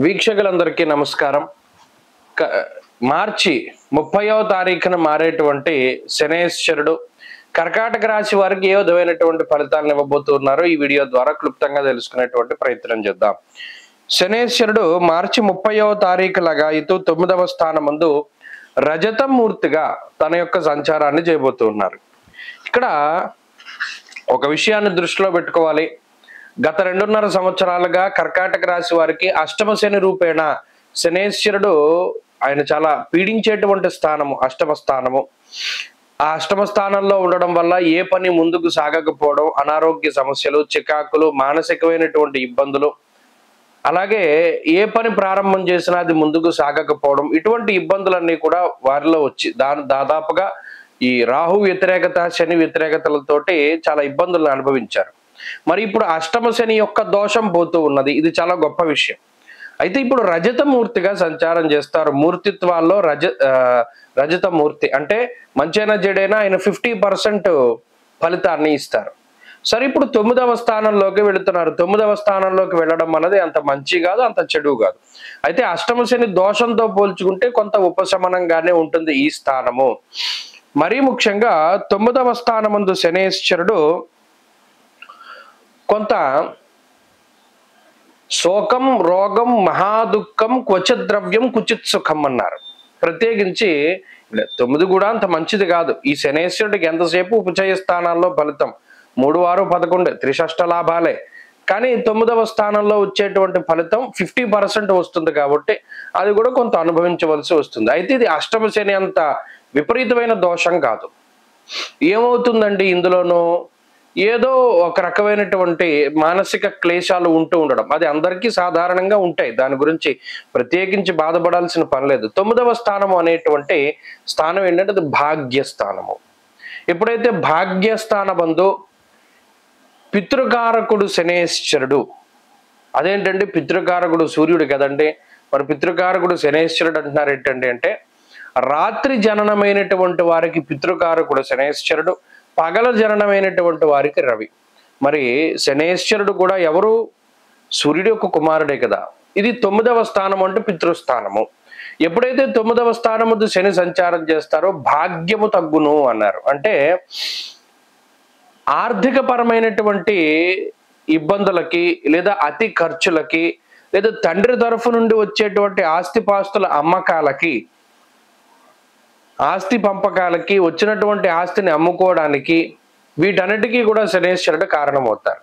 వీక్షకులందరికీ నమస్కారం. మార్చి 30వ తారీఖున మారేటువంటి శనేశ్వరుడు కర్కాటక రాశి వారికి ఏ విధమైనటువంటి ఫలితాలను ఇవ్వబోతున్నారు ఈ వీడియో ద్వారా క్లుప్తంగా తెలుసుకునేటువంటి ప్రయత్నం చేద్దాం. శనేశ్వరుడు మార్చి 30వ తారీఖు లగాయతూ 9వ స్థానం ముందు రజతమూర్తిగా తన యొక్క సంచారాన్ని చేయబోతున్నారు. ఇక్కడ ఒక విషయాన్ని దృష్టిలో పెట్టుకోవాలి. గత 2.5 సంవత్సరాలుగా కర్కాటక రాశి వారికి అష్టమ శని రూపేణ శనేశ్వరుడు ఆయన చాలా పీడించేటువంటి స్థానము అష్టమ స్థానము. ఆ అష్టమ స్థానంలో ఉండడం వల్ల ఏ పని ముందుకు సాగకపోవడం, అనారోగ్య సమస్యలు, చికాకులు, మానసికమైనటువంటి ఇబ్బందులు, అలాగే ఏ పని ప్రారంభం చేసినా అది ముందుకు సాగకపోవడం, ఇటువంటి ఇబ్బందులన్నీ కూడా వారిలో వచ్చి దాదాపుగా ఈ రాహు వ్యతిరేకత, శని వ్యతిరేకతలతోటి చాలా ఇబ్బందులను అనుభవించారు. మరి ఇప్పుడు అష్టమ శని యొక్క దోషం పోతూ ఉన్నది. ఇది చాలా గొప్ప విషయం. అయితే ఇప్పుడు రజతమూర్తిగా సంచారం చేస్తారు. మూర్తిత్వాల్లో రజతమూర్తి అంటే మంచైనా చెడైనా ఆయన 50% ఫలితాన్ని ఇస్తారు. సరే, ఇప్పుడు 9వ స్థానంలోకి వెళుతున్నారు. 9వ స్థానంలోకి వెళ్ళడం అన్నది అంత మంచి కాదు, అంత చెడు కాదు. అయితే అష్టమ శని దోషంతో పోల్చుకుంటే కొంత ఉపశమనంగానే ఉంటుంది ఈ స్థానము. మరీ ముఖ్యంగా 9వ స్థానమందు శనేశ్వరుడు కొంత శోకం, రోగం, మహాదుఃఖం, క్వచిత్ ద్రవ్యం, కుచిత్ సుఖం అన్నారు. ప్రత్యేకించి 9 కూడా అంత మంచిది కాదు. ఈ శనేశ్వరుడికి ఎంతసేపు ఉపచయ స్థానాల్లో ఫలితం 3, 6, 11 త్రిషష్ట లాభాలే. కానీ 9వ స్థానంలో వచ్చేటువంటి ఫలితం 50% వస్తుంది కాబట్టి అది కూడా కొంత అనుభవించవలసి వస్తుంది. అయితే ఇది అష్టమ శని అంత విపరీతమైన దోషం కాదు. ఏమవుతుందండి ఇందులోనూ? ఏదో ఒక రకమైనటువంటి మానసిక క్లేశాలు ఉంటూ ఉండడం, అది అందరికీ సాధారణంగా ఉంటాయి. దాని గురించి ప్రత్యేకించి బాధపడాల్సిన పని లేదు. 9వ స్థానము అనేటువంటి స్థానం ఏంటంటే అది భాగ్యస్థానము. ఎప్పుడైతే భాగ్యస్థానమందు పితృకారకుడు శనేశ్వరుడు, అదేంటండి పితృకారకుడు సూర్యుడు కదండి, మరి పితృకారకుడు శనేశ్వరుడు అంటున్నారు ఏంటండి అంటే రాత్రి జననమైనటువంటి వారికి పితృకారకుడు శనేశ్వరుడు, పగల జననమైనటువంటి వారికి రవి. మరి శనేశ్వరుడు కూడా ఎవరు? సూర్యుడి యొక్క కుమారుడే కదా. ఇది 9వ స్థానం అంటే పితృస్థానము. ఎప్పుడైతే 9వ స్థానము శని సంచారం చేస్తారో భాగ్యము తగ్గును అన్నారు. అంటే ఆర్థిక పరమైనటువంటి ఇబ్బందులకి, లేదా అతి ఖర్చులకి, లేదా తండ్రి తరఫు నుండి వచ్చేటువంటి ఆస్తిపాస్తుల అమ్మకాలకి, ఆస్తి పంపకాలకి, వచ్చినటువంటి ఆస్తిని అమ్ముకోవడానికి, వీటన్నిటికీ కూడా శనేశ్వరుడు కారణమవుతారు.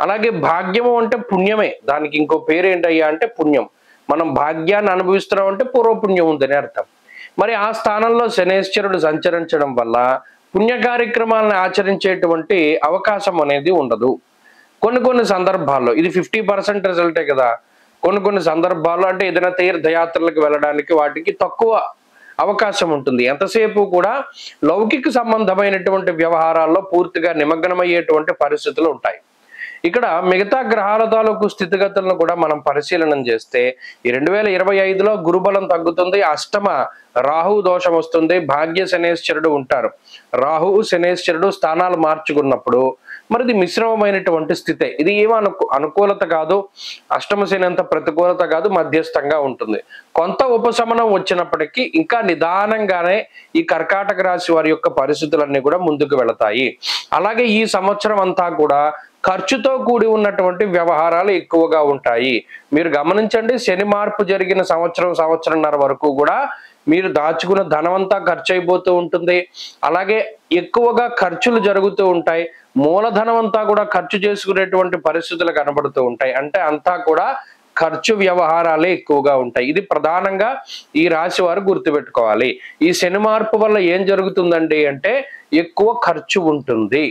అలాగే భాగ్యము అంటే పుణ్యమే. దానికి ఇంకో పేరు ఏంటయ్యా అంటే పుణ్యం. మనం భాగ్యాన్ని అనుభవిస్తున్నాం అంటే పూర్వపుణ్యం ఉందని అర్థం. మరి ఆ స్థానంలో శనేశ్వరుడు సంచరించడం వల్ల పుణ్య కార్యక్రమాలను ఆచరించేటువంటి అవకాశం అనేది ఉండదు. కొన్ని సందర్భాల్లో ఇది 50% రిజల్టే కదా. కొన్ని సందర్భాల్లో అంటే ఏదైనా తీర్థయాత్రలకు వెళ్ళడానికి వాటికి తక్కువ అవకాశం ఉంటుంది. ఎంతసేపు కూడా లౌకిక సంబంధమైనటువంటి వ్యవహారాల్లో పూర్తిగా నిమగ్నమయ్యేటువంటి పరిస్థితులు ఉంటాయి. ఇక్కడ మిగతా గ్రహాల తాలూకు స్థితిగతులను కూడా మనం పరిశీలన చేస్తే ఈ 2025లో గురుబలం తగ్గుతుంది, అష్టమ రాహు దోషం వస్తుంది, భాగ్య శనేశ్వరుడు ఉంటారు. రాహు శనేశ్వరుడు స్థానాలు మార్చుకున్నప్పుడు మరి ఇది మిశ్రమమైనటువంటి స్థితే. ఇది ఏమో అనుకూలత కాదు, అష్టమ శని అంత ప్రతికూలత కాదు, మధ్యస్థంగా ఉంటుంది. కొంత ఉపశమనం వచ్చినప్పటికీ ఇంకా నిదానంగానే ఈ కర్కాటక రాశి వారి యొక్క పరిస్థితులన్నీ కూడా ముందుకు వెళతాయి. అలాగే ఈ సంవత్సరం అంతా కూడా ఖర్చుతో కూడి ఉన్నటువంటి వ్యవహారాలు ఎక్కువగా ఉంటాయి. మీరు గమనించండి, శని మార్పు జరిగిన సంవత్సరంన్నర వరకు కూడా మీరు దాచుకున్న ధనమంతా ఖర్చు అయిపోతూ ఉంటుంది. అలాగే ఎక్కువగా ఖర్చులు జరుగుతూ ఉంటాయి. మూలధనం అంతా కూడా ఖర్చు చేసుకునేటువంటి పరిస్థితులు కనబడుతూ ఉంటాయి. అంటే అంతా కూడా ఖర్చు వ్యవహారాలే ఎక్కువగా ఉంటాయి. ఇది ప్రధానంగా ఈ రాశి వారు గుర్తుపెట్టుకోవాలి. ఈ శని మార్పు వల్ల ఏం జరుగుతుందండి అంటే ఎక్కువ ఖర్చు ఉంటుంది.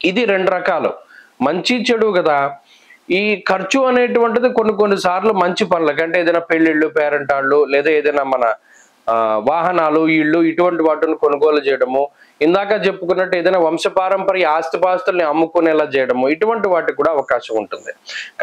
ఇది 2 రకాలు, మంచి చెడు కదా. ఈ ఖర్చు అనేటువంటిది కొన్ని సార్లు మంచి పనులకి, అంటే ఏదైనా పెళ్లిళ్ళు, పేరెంటాళ్ళు, లేదా ఏదైనా మన వాహనాలు, ఇళ్ళు, ఇటువంటి వాటిని కొనుగోలు చేయడము, ఇందాక చెప్పుకున్నట్టు ఏదైనా వంశపారంపర్య ఆస్తిపాస్తుల్ని అమ్ముకునేలా చేయడము, ఇటువంటి వాటికి కూడా అవకాశం ఉంటుంది.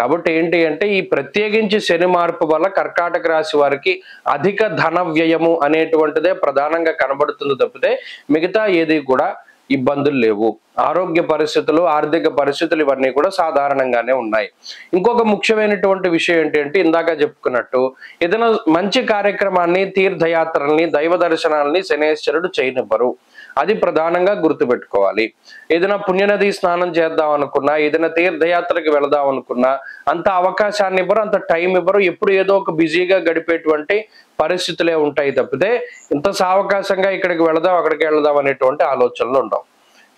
కాబట్టి ఏంటి అంటే ఈ ప్రత్యేకించి శని మార్పు వల్ల కర్కాటక రాశి వారికి అధిక ధన వ్యయము అనేటువంటిదే ప్రధానంగా కనబడుతుంది తప్పితే మిగతా ఏది కూడా ఇబ్బందులు లేవు. ఆరోగ్య పరిస్థితులు, ఆర్థిక పరిస్థితులు ఇవన్నీ కూడా సాధారణంగానే ఉన్నాయి. ఇంకొక ముఖ్యమైనటువంటి విషయం ఏంటంటే ఇందాక చెప్పుకున్నట్టు ఏదైనా మంచి కార్యక్రమాన్ని, తీర్థయాత్రల్ని, దైవ దర్శనాల్ని శనేశ్వరుడు చేయనివ్వరు. అది ప్రధానంగా గుర్తుపెట్టుకోవాలి. ఏదైనా పుణ్యనది స్నానం చేద్దాం అనుకున్నా, ఏదైనా తీర్థయాత్రకి వెళదాం అనుకున్నా అంత అవకాశాన్ని ఇవ్వరు, అంత టైం ఇవ్వరు. ఎప్పుడు ఏదో ఒక బిజీగా గడిపేటువంటి పరిస్థితులే ఉంటాయి తప్పితే ఇంత సావకాశంగా ఇక్కడికి వెళదాం, అక్కడికి వెళదాం అనేటువంటి ఆలోచనలు ఉండవు.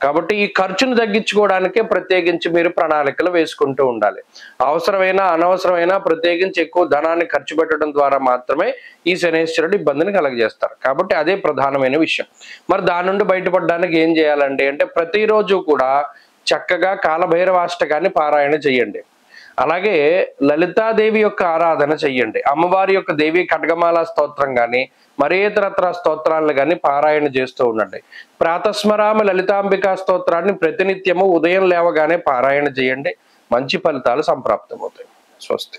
కాబట్టి ఈ ఖర్చును తగ్గించుకోవడానికే ప్రత్యేకించి మీరు ప్రణాళికలు వేసుకుంటూ ఉండాలి. అవసరమైన, అనవసరమైన ప్రత్యేకించి ఎక్కువ ధనాన్ని ఖర్చు పెట్టడం ద్వారా మాత్రమే ఈ శనేశ్వరుడు ఇబ్బందిని కలగజేస్తారు. కాబట్టి అదే ప్రధానమైన విషయం. మరి దాని నుండి బయటపడడానికి ఏం చేయాలండి అంటే ప్రతిరోజు కూడా చక్కగా కాలభైరవాష్టకాన్ని పారాయణ చేయండి. అలాగే లలితాదేవి యొక్క ఆరాధన చెయ్యండి. అమ్మవారి యొక్క దేవి ఖడ్గమాల స్తోత్రం కానీ మరే ఇతరత్ర స్తోత్రాలను కానీ పారాయణ చేస్తూ ఉండండి. ప్రాతస్మరామ లలితాంబికా స్తోత్రాన్ని ప్రతినిత్యము ఉదయం లేవగానే పారాయణ చేయండి. మంచి ఫలితాలు సంప్రాప్తమవుతాయి. స్వస్తి.